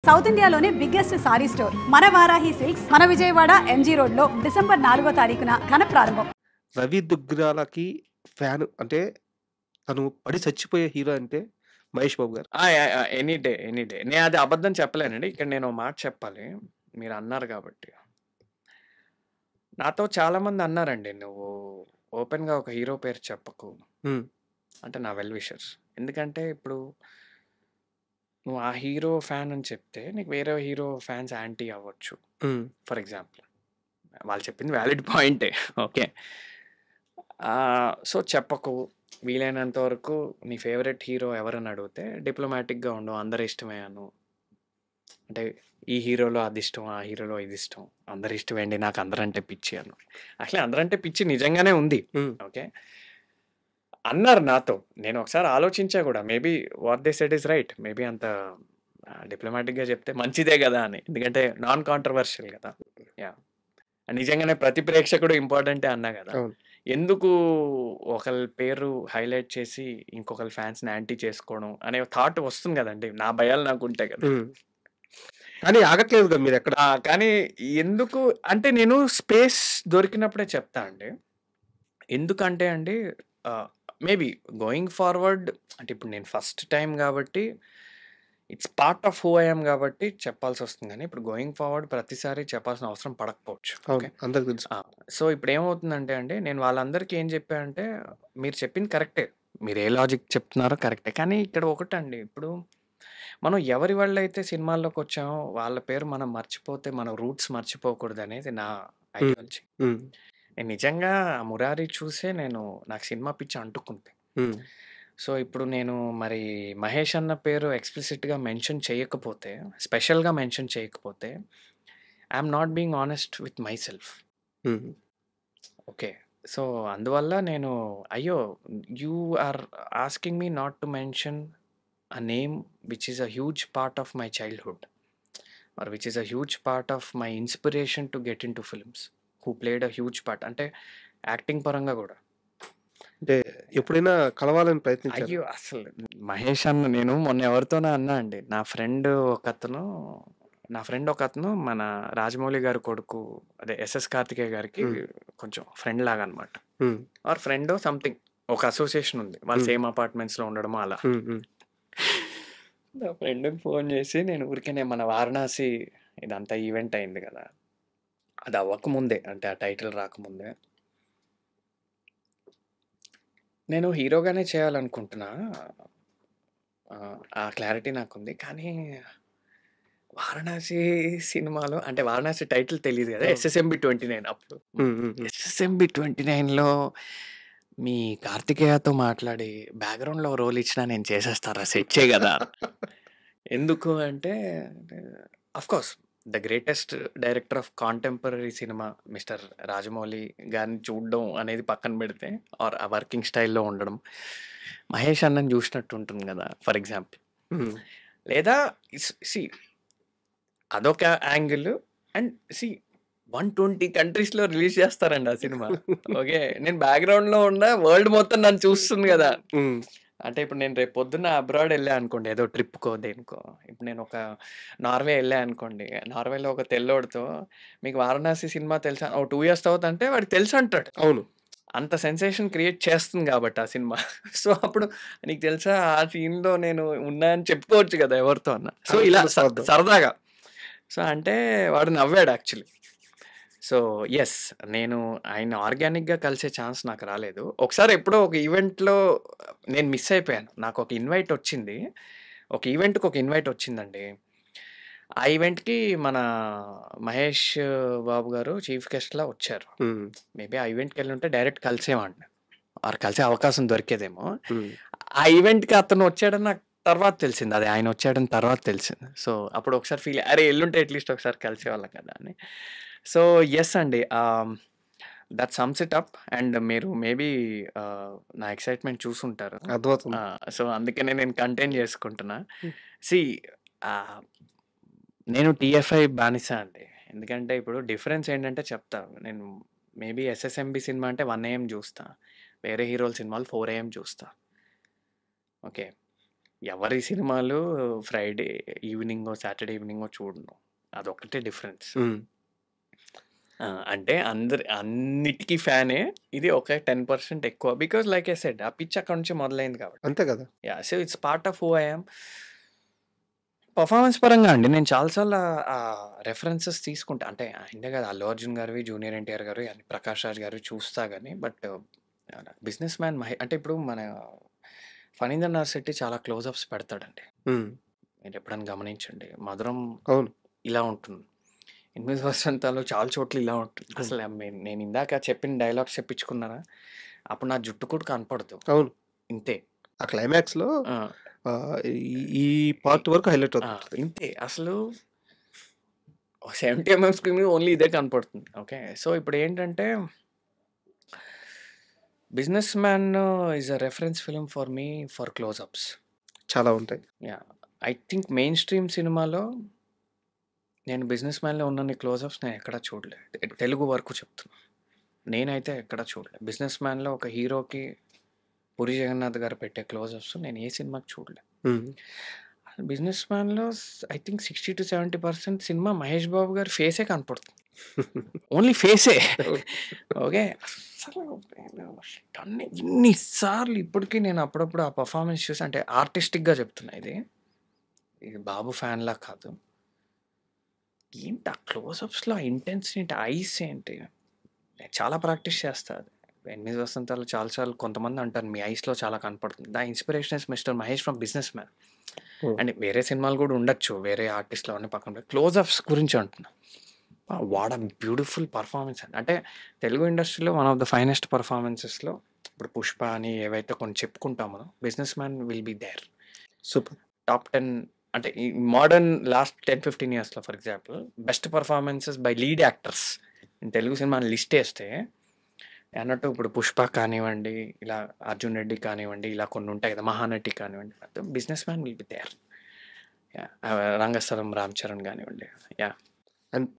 South ఇండియాలోనే biggest sorry store మన Varahi silks మన విజయవాడ ఎంజీ రోడ్ లో డిసెంబర్ 4వ తారీఖున ఘన ప్రారంభం. రవి దుగ్గిరాలకి ఫ్యాన్ అంటే తను పడి చచ్చిపోయే హీరో అంటే మహేష్ బాబు గారు. ఎనీ డే ఎనీ డే నేను అది అబద్ధం చెప్పలేనండి. ఇక్కడ నేను ఒక మాట చెప్పాలి, మీరు అన్నారు కాబట్టి. నాతో చాలా మంది అన్నారండి, నువ్వు ఓపెన్గా ఒక హీరో పేరు చెప్పకు హ్మ్. అంటే నా వెల్ విషర్స్. ఎందుకంటే ఇప్పుడు నువ్వు ఆ హీరో ఫ్యాన్ అని చెప్తే నీకు వేరే హీరో ఫ్యాన్స్ యాంటీ అవ్వచ్చు. హ్మ్. ఫర్ ఎగ్జాంపుల్ వాళ్ళు చెప్పింది వ్యాలిడ్ పాయింటే. ఓకే, సో చెప్పకు. వీలైనంత వరకు నీ ఫేవరెట్ హీరో ఎవరని అడిగితే డిప్లొమాటిక్గా ఉండు, అందరు ఇష్టమే అను. అంటే ఈ హీరోలో అది ఇష్టం, ఆ హీరోలో ఇది ఇష్టం, అందరు ఇష్టమేండి, నాకు అందరంటే పిచ్చి అను. అసలు అందరంటే పిచ్చి నిజంగానే ఉంది. హ్మ్. ఓకే అన్నారు నాతో. నేను ఒకసారి ఆలోచించా కూడా, maybe what they said is right. Maybe అంత డిప్లొమాటిక్గా చెప్తే మంచిదే కదా అని, ఎందుకంటే నాన్ కాంట్రవర్షియల్ కదా. యా, నిజంగానే ప్రతి ప్రేక్షకుడు ఇంపార్టెంటే అన్నా కదా. అవును. ఎందుకు ఒకళ్ళ పేరు హైలైట్ చేసి ఇంకొకళ్ళ ఫ్యాన్స్ని యాంటీ చేసుకోవడం అనే థాట్ వస్తుంది కదండి. నా భయాలు నాకు ఉంటాయి కదా. హ్మ్. కానీ ఆగట్లేదు కదా మీరు ఎక్కడ. కానీ ఎందుకు అంటే నేను స్పేస్ దొరికినప్పుడే చెప్తా అండి. ఎందుకంటే అండి మేబీ గోయింగ్ ఫార్వర్డ్ అంటే ఇప్పుడు నేను ఫస్ట్ టైం కాబట్టి it's part of who I'm కాబట్టి చెప్పాల్సి వస్తుంది. కానీ ఇప్పుడు గోయింగ్ ఫార్వర్డ్ ప్రతిసారి చెప్పాల్సిన అవసరం పడకపోవచ్చు. అవును, ఓకే, అందరికి తెలుసు. సో ఇప్పుడు ఏమవుతుందంటే అండి, నేను వాళ్ళందరికీ ఏం చెప్పా అంటే, మీరు చెప్పింది కరెక్టే, మీరు ఏ లాజిక్ చెప్తున్నారో కరెక్టే, కానీ ఇక్కడ ఒకటండి, ఇప్పుడు మనం ఎవరి వల్ల అయితే సినిమాల్లోకి వచ్చామో వాళ్ళ పేరు మనం మర్చిపోతే మన రూట్స్ మర్చిపోకూడదు అనేది నా హ్మ్. ఐడియాలజీ. హ్మ్. నేను నిజంగా ఆ మురారి చూసే నాకు సినిమా పిచ్చి అంటుకుంది. హ్మ్. సో ఇప్పుడు నేను మరి మహేష్ అన్న పేరు ఎక్స్ప్లిసిట్గా మెన్షన్ చేయకపోతే, స్పెషల్గా మెన్షన్ చేయకపోతే, I'm not being honest with myself. Hmm. Okay, so అందువల్ల నేను అయ్యో, you are asking me not to mention a name which is a huge part of my childhood or which is a huge part of my inspiration to get into films, who played a huge part, అంటే acting పరంగా కూడా. అంటే ఎప్పుడైనా కలవాలని ప్రయత్నించారు? అయ్యో అసలు మహేష్ అన్న, నేను మొన్న ఎవరితోనే అన్నా అండి, నా ఫ్రెండ్ ఒక అతను మన రాజమౌళి గారి కొడుకు, అదే ఎస్ఎస్ కార్తికేయ గారికి కొంచెం ఫ్రెండ్ లాగా అనమాట. హ్మ్. ఆర్ ఫ్రెండ్ సంథింగ్, ఒక అసోసియేషన్ ఉంది, వాళ్ళు సేమ్ అపార్ట్మెంట్స్లో ఉండడము అలా. హ్మ్. హ్మ్. నా ఫ్రెండ్కి ఫోన్ చేసి, నేను ఊరికేనే మన వారణాసి ఇదంతా ఈవెంట్ అయింది కదా, అది అవ్వకముందే, అంటే ఆ టైటిల్ రాకముందే, నేను హీరోగానే చేయాలనుకుంటున్నా, ఆ క్లారిటీ నాకుంది, కానీ వారణాసి సినిమాలో, అంటే వారణాసి టైటిల్ తెలియదు కదా, ఎస్ఎస్ఎంబి 29 అప్పుడు. హ్మ్. హ్మ్. హ్మ్. ఎస్ఎస్ఎంబి 29లో మీ కార్తికేయతో మాట్లాడి బ్యాక్గ్రౌండ్లో రోల్ ఇచ్చినా నేను చేసేస్తారా, సెట్ కదా. ఎందుకు అంటే course the greatest director of contemporary cinema mister Rajamouli గారిని చూడడం అనేది పక్కన పెడితే, ఆర్ ఆ వర్కింగ్ స్టైల్లో ఉండడం మహేష్ అన్నని చూసినట్టు ఉంటుంది కదా, ఫర్ ఎగ్జాంపుల్. హ్మ్. లేదా సి అదొక యాంగిల్, అండ్ సి 120 కంట్రీస్లో రిలీజ్ చేస్తారండి ఆ సినిమా. ఓకే, నేను బ్యాక్గ్రౌండ్లో ఉన్న వరల్డ్ మొత్తం నన్ను చూస్తుంది కదా. హ్మ్. అంటే ఇప్పుడు నేను రేపు పొద్దున్న అబ్రాడ్ వెళ్ళా అనుకోండి, ఏదో ట్రిప్కో దేనికో, ఇప్పుడు నేను ఒక నార్వే వెళ్ళా అనుకోండి, నార్వేలో ఒక తెల్లోడితో మీకు వారణాసి సినిమా తెలుసా, ఓ 2 years తర్వాత అంటే వాడికి తెలుసు అంటాడు. అవును. అంత సెన్సేషన్ క్రియేట్ చేస్తుంది కాబట్టి ఆ సినిమా. సో అప్పుడు నీకు తెలుసా ఆ సీన్లో నేను ఉన్నా అని చెప్పుకోవచ్చు కదా ఎవరితో అన్న. సో ఇలా సరదాగా, సో అంటే వాడు నవ్వాడు యాక్చువల్లీ. సో ఎస్, నేను ఆయన ఆర్గానిక్గా కలిసే ఛాన్స్ నాకు రాలేదు. ఒకసారి ఎప్పుడో ఒక ఈవెంట్లో నేను మిస్ అయిపోయాను. నాకు ఒక ఇన్వైట్ వచ్చింది, ఒక ఈవెంట్కి ఒక ఇన్వైట్ వచ్చిందండి. ఆ ఈవెంట్కి మన మహేష్ బాబు గారు చీఫ్ గెస్ట్లా వచ్చారు. హ్మ్. మేబీ ఆ ఈవెంట్కి వెళ్ళి ఉంటే డైరెక్ట్ కలిసేవాడిని, వారు కలిసే అవకాశం దొరికేదేమో. హ్మ్. ఆ ఈవెంట్కి అతను వచ్చాడని నాకు తర్వాత తెలిసింది, అది ఆయన వచ్చాడని తర్వాత తెలిసింది. సో అప్పుడు ఒకసారి ఫీల్ అరే ఎల్లుంటే అట్లీస్ట్ ఒకసారి కలిసేవాళ్ళం కదా అని. సో ఎస్ అండి, that sums it up. And మీరు మేబీ నా ఎక్సైట్మెంట్ చూసుంటారు. అద్భుతం. సో అందుకనే నేను కంటైన్ చేసుకుంటున్నా. హ్మ్. సి నేను టీఎఫ్ఐ బానిస అండి. ఎందుకంటే ఇప్పుడు డిఫరెన్స్ ఏంటంటే చెప్తా. నేను మేబీ ఎస్ఎస్ఎంబి సినిమా అంటే 1 AM చూస్తా, వేరే హీరోల సినిమాలు 4 AM చూస్తా. ఓకే, ఎవరి సినిమాలు ఫ్రైడే ఈవినింగో, సాటర్డే ఈవినింగో చూడను. అదొక్కటే డిఫరెన్స్. హ్మ్. అంటే అన్నిటికి ఫ్యానే. ఇది ఒక 10% ఎక్కువ. బికాజ్ లైక్ ఐ సెడ్ ఆ పిచ్ అక్కడి నుంచే మొదలైంది కాబట్టి. అంతే కదా! So it's part of who I am. Performance పరంగా అండి నేను చాలా సార్లు రెఫరెన్సెస్ తీసుకుంటా. అంటే ఆయనదే కాదు, అల్లు అర్జున్ గారివి, జూనియర్ ఎన్టీఆర్ గారు, ప్రకాష్ రాజ్ గారు చూస్తా గానీ, బట్ బిజినెస్ మ్యాన్ అంటే ఇప్పుడు మన ఫణీందర్ నర్సిటీ చాలా క్లోజప్స్ పెడతాడండి. హ్మ్. మీరు ఎప్పుడైనా గమనించండి. మధురం అవును. ఇలా ఉంటుంది. 8 వసంతాలు చాలా చోట్ల ఇలా ఉంటుంది. అవును. అసలు నేను ఇందాక చెప్పిన డైలాగ్స్ చెప్పించుకున్నారా? అప్పుడు నా జుట్టు కూడా కనపడదు. అవును. ఇంతే. ఆ క్లైమాక్స్‌లో ఆ! ఈ పార్ట్ వరకు హైలైట్ ఆ! అవుతుంటది. ఇంతే. అసలు 70 ఎంఎం స్క్రీన్ మీద ఓన్లీ ఇదే కనపడుతుంది. ఓకే. సో ఇప్పుడేంటంటే 'business man' is a reference film for me for close-ups. చాలా ఉంటాయి. ఐ థింక్ మెయిన్ స్ట్రీమ్ సినిమాలో నేను 'బిజినెస్ మ్యాన్‌లో' ఉన్నన్ని క్లోజప్స్ నేను ఎక్కడా చూడలేదు. తెలుగు వరకు చెప్తున్నా. నేనైతే ఎక్కడా చూడలేదు. 'బిజినెస్ మ్యాన్‌లో' ఒక హీరోకి 'పూరి జగన్నాథ్' గారు పెట్టే క్లోజప్స్ నేను ఏ సినిమాకి చూడలేదు. హ్మ్. 'బిజినెస్ మ్యాన్‌లో' I think 60-70% cinema Mahesh Babu గారి ఫేసే కనపడుతుంది. ఓన్లీ ఫేసే. అవును. ఓకే. అస్సలు ఇన్ని సార్లు ఇప్పటికి నేను అప్పుడప్పుడు ఆ పెర్ఫార్మన్స్ చూసి, అంటే ఆర్టిస్టిక్‌గా చెప్తున్నా ఇది. ఇది బాబు ఫ్యాన్‌లా కాదు. ఏంటి ఆ క్లోజప్స్‌లో ఆ ఇంటెన్సిటీ, ఐస్ ఏంటి? నేను చాలా ప్రాక్టీస్ చేస్తా అది. 8 వసంతాలు చాలా సార్లు కొంతమంది అంటారు, మీ ఐస్‌లో చాలా కనపడుతుంది. The inspiration is mister Mahesh from 'business man.' Oh! And వేరే సినిమాలు కూడా ఉండొచ్చు. వేరే ఆర్టిస్ట్‌లు అవన్నీ పక్కన పెట్టి క్లోజప్స్ గురించి అంటున్నా. వాట్ ఎ బ్యూటిఫుల్ పెర్ఫార్మన్స్ అండి. అంటే తెలుగు ఇండస్ట్రీలో వన్ ఆఫ్ ద ఫైనెస్ట్ పెర్ఫార్మన్సెస్‌లో ఇప్పుడు 'పుష్ప' అని ఏవైతే కొన్ని చెప్పుకుంటామో 'business man' will be there. Super. Top 10 అంటే ఈ మోడర్న్ లాస్ట్ 10-15 ఇయర్స్‌లో for example best performances by lead actors in Telugu cinema list ఏస్తే అన్నట్టు ఇప్పుడు 'పుష్ప' కానివ్వండి, ఇలా 'అర్జున్ రెడ్డి' కానివ్వండి, ఇలా కొన్ని ఉంటాయి కదా! 'మహానటి' కానివ్వండి, 'business man' will be there. Rangasthalam 'Ram Charan' కానివ్వండి. అండ్